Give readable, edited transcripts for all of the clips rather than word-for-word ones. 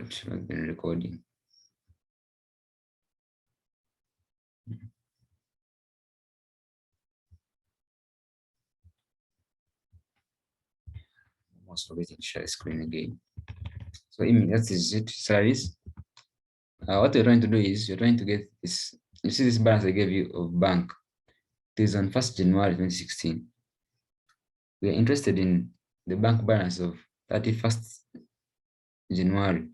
What I've been recording. Almost forgetting to share screen again. So that is it. Salaries. What you're trying to do is you're trying to get this. You see this balance I gave you of bank. It is on 1st January 2016. We are interested in the bank balance of 31st January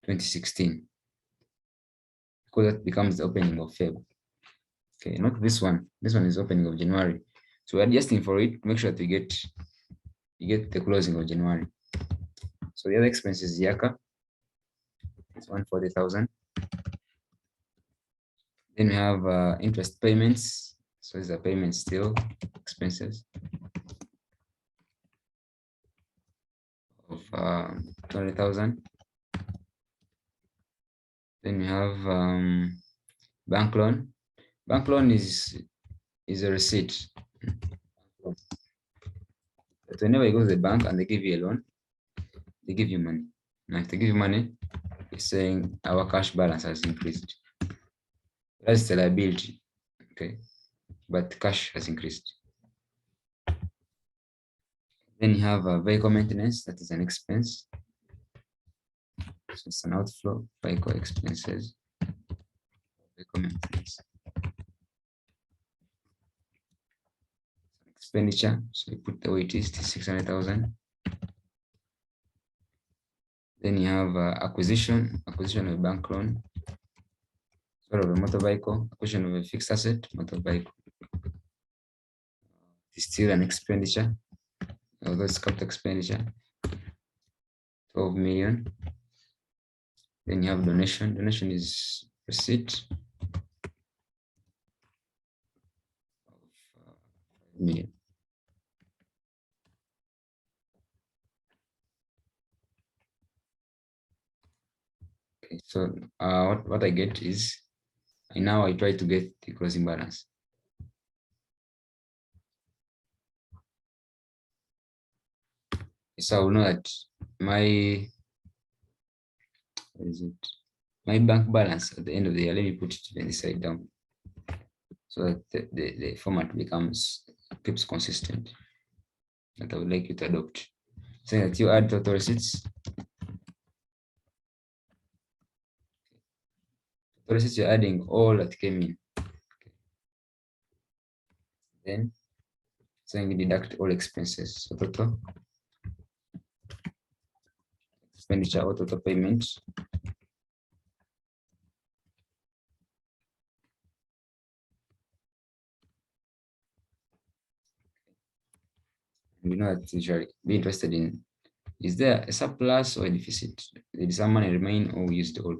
2016 because that becomes the opening of Feb. Okay, not this one. This one is opening of January. So we're adjusting for it. Make sure that you get the closing of January. So the other expense is Yaka. It's 140,000. Then we have interest payments. So it's a payment still expenses of 20,000. Then we have bank loan. Bank loan is a receipt. But whenever you go to the bank and they give you a loan, they give you money. Now, if they give you money, it's saying our cash balance has increased. That's the liability, okay? But cash has increased. Then you have vehicle maintenance, that is an expense. So it's an outflow, vehicle expenses, vehicle maintenance. Expenditure, so you put the way it is, 600,000. Then you have acquisition of a bank loan, sort of a motor vehicle, acquisition of a fixed asset, motor vehicle. It's still an expenditure, although it's capital expenditure, 12 million. Then you have donation. Donation is receipt of 5 million. Okay, so what I get is now I try to get the closing balance. So I will know that my bank balance at the end of the year, let me put it on this side down so that the format keeps consistent, that I would like you to adopt. Saying that you add total receipts. Total receipts, you're adding all that came in. Okay. Then saying deduct all expenses. So total expenditure or total payment. We know that usually be interested in, is there a surplus or a deficit? Did some money remain or we used all?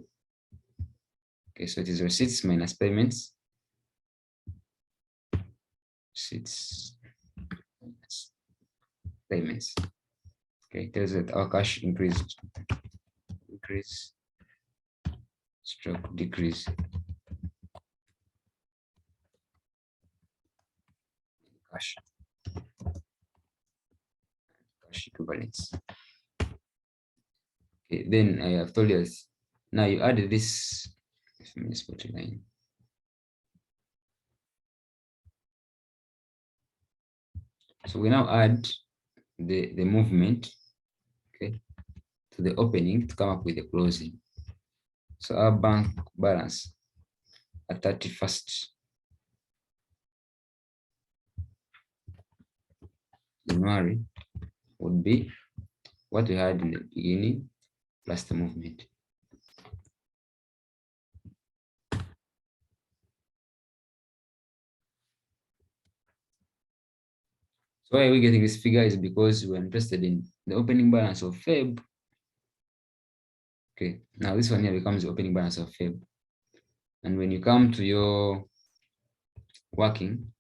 Okay, so it is receipts minus payments. Receipts minus payments. Okay, it tells that our cash increased. Increase, stroke, decrease. Cash equivalents. Okay, then I have told you now you add this. Let me just put a line. So we now add the movement, okay, to the opening to come up with the closing. So our bank balance at 31st January would be what we had in the beginning plus the movement. So why are we getting this figure is because we're interested in the opening balance of Feb. Okay, now this one here becomes the opening balance of Feb. And when you come to your working,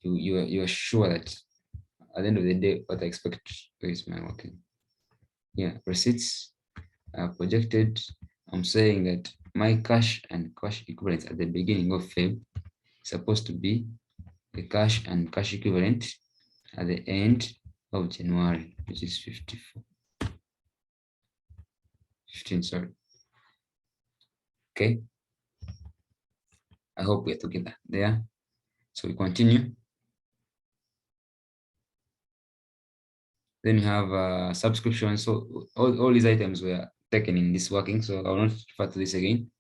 you're sure that at the end of the day, what I expect is my working. Yeah, receipts are projected. I'm saying that my cash and cash equivalents at the beginning of Feb is supposed to be the cash and cash equivalent at the end of January, which is 54. 15, sorry. Okay. I hope we're together there. So we continue. Then you have subscription. So all these items were taken in this working. So I will not refer to this again.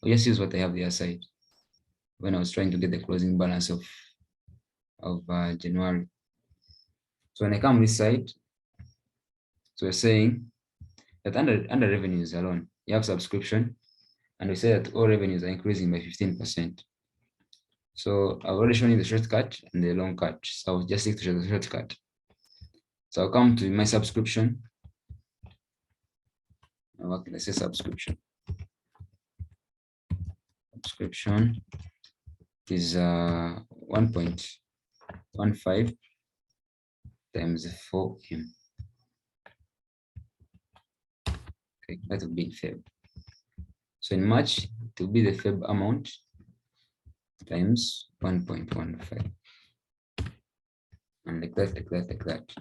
I'll just use what I have the other side when I was trying to get the closing balance of January. So when I come this side, so we're saying that under revenues alone, you have subscription, and we say that all revenues are increasing by 15%. So I've already shown you the shortcut and the long cut. So I'll just stick to the shortcut. So I'll come to my subscription. Okay, let's say subscription. Subscription is 1.15 times 4M. Okay, that will be in Feb. So in March, it will be the Feb amount times 1.15. And like that, like that, like that.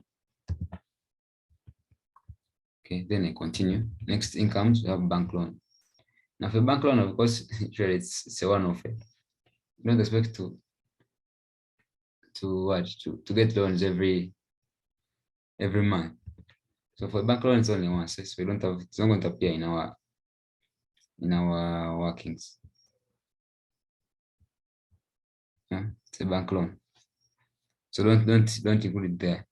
Okay, then I continue. Next incomes, we have bank loan. Now for bank loan, of course, usually it's a one-off. You don't expect to get loans every month. So for bank loan, it's only once. So we don't have, it's not going to appear in our workings. Yeah, it's a bank loan. So don't include it there.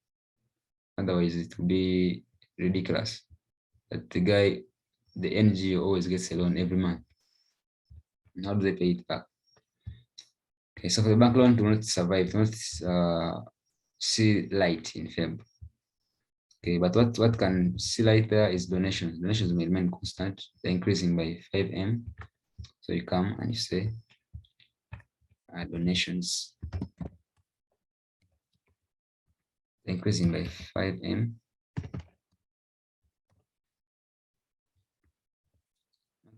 Otherwise, it will be ridiculous. That the NGO always gets a loan every month. And how do they pay it back? Okay, so for the bank loan to not survive, to not see light in Feb. Okay, but what can see light there is donations. Donations may remain constant. They're increasing by 5M. So you come and you say donations increasing by 5M.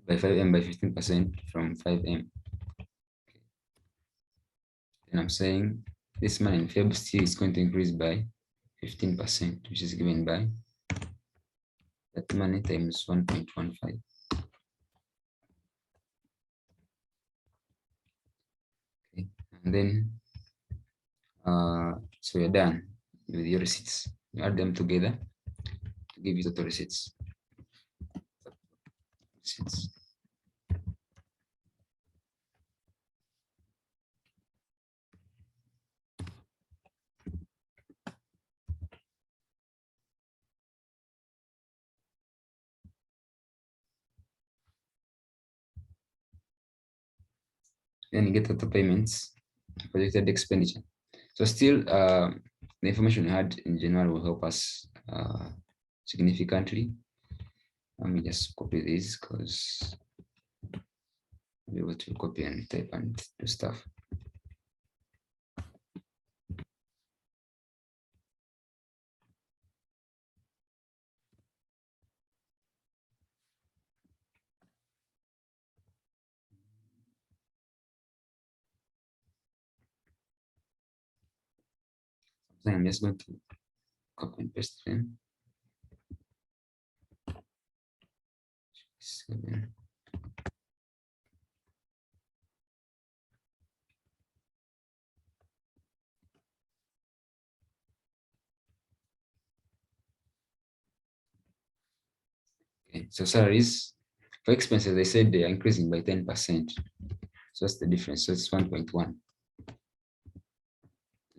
By 5M by 15% from 5M. Okay. And I'm saying this money in Feb still is going to increase by 15%, which is given by that money times 1.15. Okay. And then so you're done with your receipts. You add them together to give you total receipts. Then you get total payments, projected expenditure. So still, the information we had in January will help us significantly. Let me just copy this because I'll be able to copy and type and do stuff. So I'm just going to copy and paste them. 7. Okay, so salaries for expenses, they said they are increasing by 10%. So that's the difference. So it's 1.1,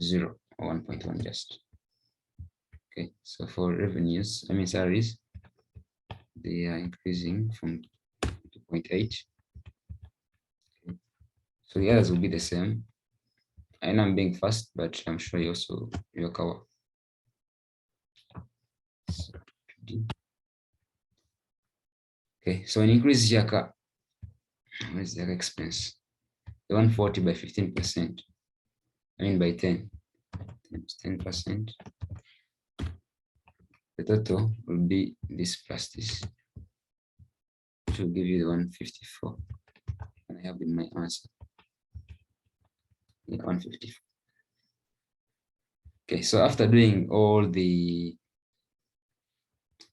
0 or 1.1 just. Okay, so for revenues, I mean salaries, they are increasing from 2.8. Okay. So the others will be the same. I know I'm being fast, but I'm sure you also will cover. So, okay, so an increase Yaka, what is the expense? The 140 by 15%. I mean by 10 times 10%. The total will be this plus this, which will give you the 154. And I have in my answer. Yeah, 154. Okay, so after doing all the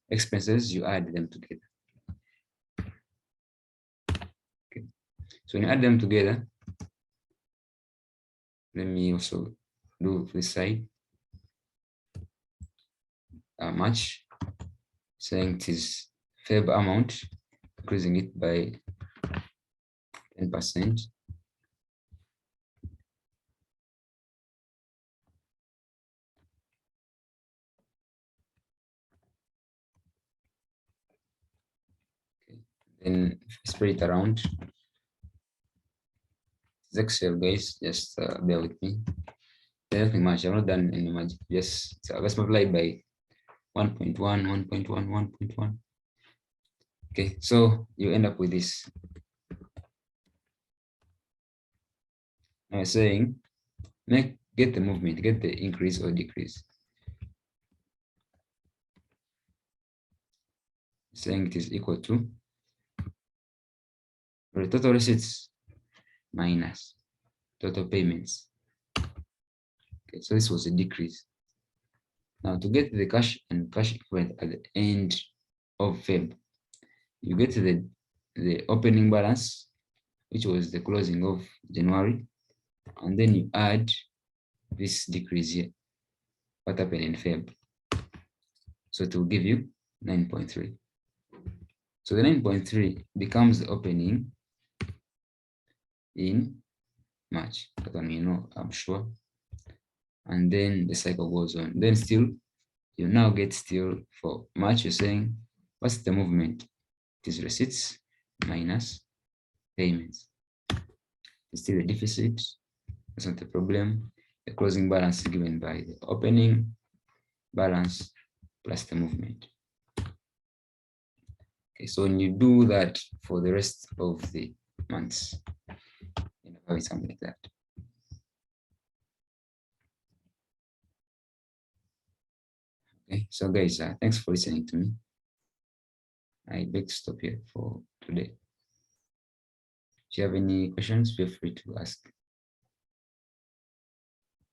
expenses, you add them together. So when you add them together, let me also do this side, match, saying it is Feb amount, increasing it by 10%. Okay. Then spread it around. It's Excel, guys, just bear with me. There's nothing much. I've not done any magic. Just let's multiply by 1.1, 1.1, 1.1. Okay, so you end up with this. Now saying get the movement, get the increase or decrease. Saying it is equal to the total receipts minus total payments. Okay, so this was a decrease. Now to get the cash and cash equivalent at the end of Feb, you get to the opening balance, which was the closing of January, and then you add this decrease here. What happened in Feb? So it will give you 9.3. So the 9.3 becomes the opening in March. That one you know, I'm sure. And then the cycle goes on. Then still, you now get still for March, you're saying, what's the movement? It is receipts minus payments. It's still a deficit. That's not a problem. The closing balance is given by the opening balance plus the movement. Okay, so when you do that for the rest of the months, you know, it's something like that. Okay, so guys, thanks for listening to me. I beg to stop here for today. If you have any questions, feel free to ask.